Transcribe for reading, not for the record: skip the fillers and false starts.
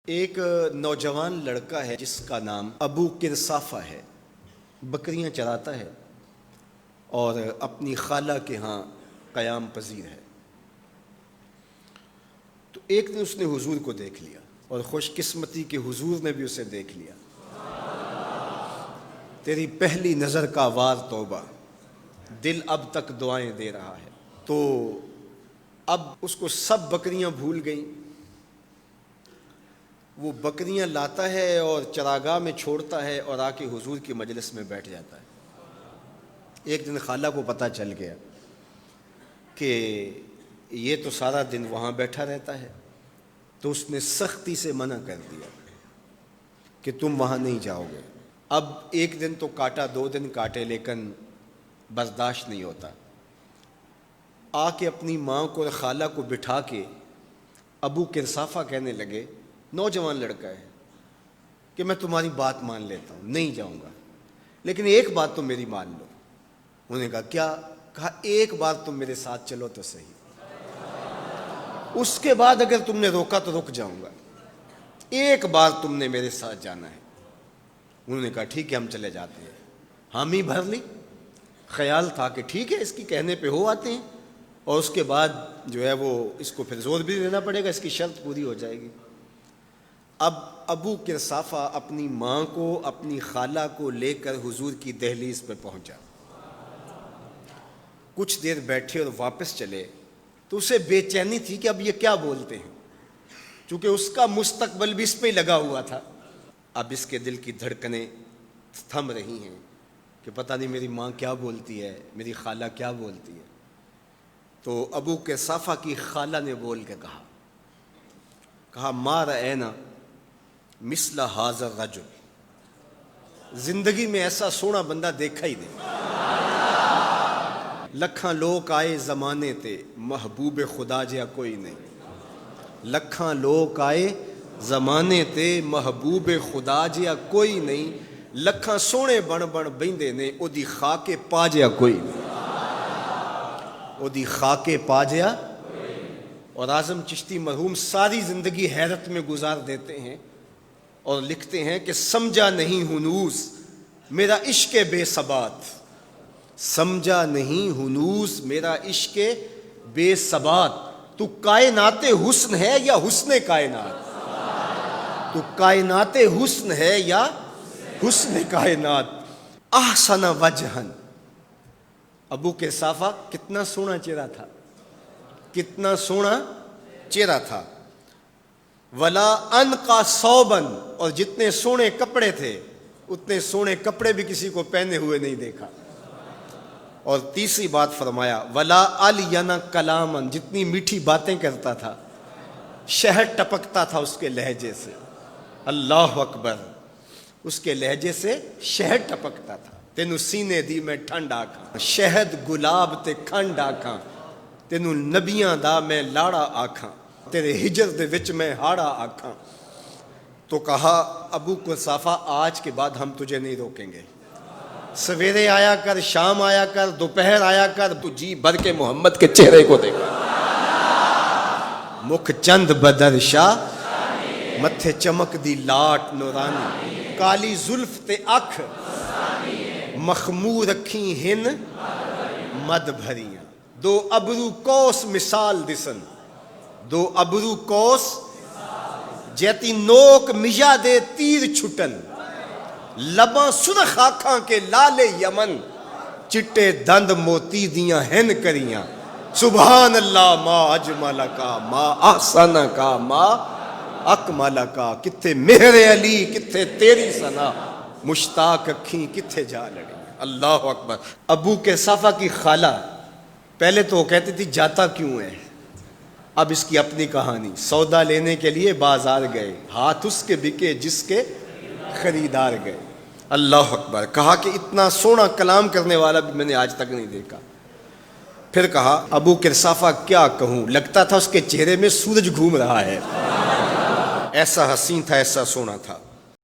ایک نوجوان لڑکا ہے جس کا نام ابو کرصافہ ہے، بکریاں چراتا ہے اور اپنی خالہ کے ہاں قیام پذیر ہے۔ تو ایک دن اس نے حضور کو دیکھ لیا اور خوش قسمتی کہ حضور نے بھی اسے دیکھ لیا۔ تیری پہلی نظر کا وار توبہ، دل اب تک دعائیں دے رہا ہے۔ تو اب اس کو سب بکریاں بھول گئیں، وہ بکریاں لاتا ہے اور چراگاہ میں چھوڑتا ہے اور آ کے حضور کی مجلس میں بیٹھ جاتا ہے۔ ایک دن خالہ کو پتہ چل گیا کہ یہ تو سارا دن وہاں بیٹھا رہتا ہے، تو اس نے سختی سے منع کر دیا کہ تم وہاں نہیں جاؤ گے۔ اب ایک دن تو کاٹا، 2 دن کاٹے، لیکن برداشت نہیں ہوتا۔ آ کے اپنی ماں کو اور خالہ کو بٹھا کے ابو کرصافہ کہنے لگے، نوجوان لڑکا ہے، کہ میں تمہاری بات مان لیتا ہوں، نہیں جاؤں گا، لیکن ایک بات تو میری مان لو۔ انہوں نے کہا کیا؟ کہا ایک بار تم میرے ساتھ چلو تو صحیح، اس کے بعد اگر تم نے روکا تو رک جاؤں گا، ایک بار تم نے میرے ساتھ جانا ہے۔ انہوں نے کہا ٹھیک ہے، ہم چلے جاتے ہیں۔ حامی بھر لی، خیال تھا کہ ٹھیک ہے اس کی کہنے پہ ہو آتے ہیں، اور اس کے بعد جو ہے وہ اس کو پھر زور بھی دینا پڑے گا، اس کی شرط پوری ہو جائے گی۔ اب ابو کرصافہ اپنی ماں کو، اپنی خالہ کو لے کر حضور کی دہلیز پہ پہنچا۔ کچھ دیر بیٹھے اور واپس چلے تو اسے بے چینی تھی کہ اب یہ کیا بولتے ہیں، چونکہ اس کا مستقبل بھی اس پہ لگا ہوا تھا۔ اب اس کے دل کی دھڑکنیں تھم رہی ہیں کہ پتہ نہیں میری ماں کیا بولتی ہے، میری خالہ کیا بولتی ہے۔ تو ابو کرصافہ کی خالہ نے بول کے کہا ما رأینا مثل ھذا الرجل، زندگی میں ایسا سونا بندہ دیکھا ہی نہیں۔ لکھاں لوگ آئے زمانے تے، محبوب خدا جہا کوئی نہیں۔ لکھاں لوگ آئے زمانے تے، محبوب خدا جہا کوئی نہیں۔ لکھاں سونے بن بن بہندے نے، او دی خاک پا جہا کوئی نہیں۔ او دی خاک پا جہا۔ اور اعظم چشتی مرحوم ساری زندگی حیرت میں گزار دیتے ہیں اور لکھتے ہیں کہ سمجھا نہیں ہنوز میرا عشق بے ثبات، سمجھا نہیں ہنوز میرا عشق بے ثبات۔ تو کائنات حسن ہے یا حسن کائنات؟ تو کائنات حسن ہے یا حسن کائنات؟ احسن وجہن، ابو کرصافہ کتنا سونا چہرہ تھا، کتنا سونا چہرہ تھا۔ ولا انقا ثوبن، اور جتنے سونے کپڑے تھے اتنے سونے کپڑے بھی کسی کو پہنے ہوئے نہیں دیکھا۔ اور تیسری بات فرمایا ولا الین کلامن، جتنی میٹھی باتیں کرتا تھا، شہد ٹپکتا تھا اس کے لہجے سے۔ اللہ اکبر، اس کے لہجے سے شہد ٹپکتا تھا۔ تینوں سینے دی میں ٹھنڈ آکھاں، شہد گلاب تے کھنڈ آکھاں، تینوں نبیاں دا میں لاڑا آکھاں، تیرے ہجر دے وچ میں ہاڑا آکھاں۔ تو کہا ابو کرصافہ آج کے بعد ہم تجھے نہیں روکیں گے، سویرے آیا کر، شام آیا کر، دوپہر آیا کر، تو جی بھر کے محمد کے چہرے کو دیکھا۔ مکھ چند بدر شاہ، متھے چمک دی لاٹ نورانی، کالی زلف تے اکھ مخمور رکھی ہن مد بھریاں، دو ابرو کوس مثال دسن، دو ابرو کوس جیتی نوک مجا دے تیر چھٹن، لباں سرخ آنکھاں کے لال یمن، چٹے دند موتی دیاں ہن کریاں۔ سبحان اللہ ما اجمل کا، ما احسن کا، ما اکمل کا۔ کتھے مہر علی، کتھے تیری ثنا، مشتاق اکھیں کتھے جا لڑی۔ اللہ اکبر۔ ابو کرصافہ کی خالہ پہلے تو وہ کہتی تھی جاتا کیوں ہے، اب اس کی اپنی کہانی۔ سودا لینے کے لیے بازار گئے، ہاتھ اس کے بکے جس کے خریدار گئے۔ اللہ اکبر۔ کہا کہ اتنا سونا کلام کرنے والا بھی میں نے آج تک نہیں دیکھا۔ پھر کہا ابو کرصافہ کیا کہوں، لگتا تھا اس کے چہرے میں سورج گھوم رہا ہے، ایسا حسین تھا، ایسا سونا تھا۔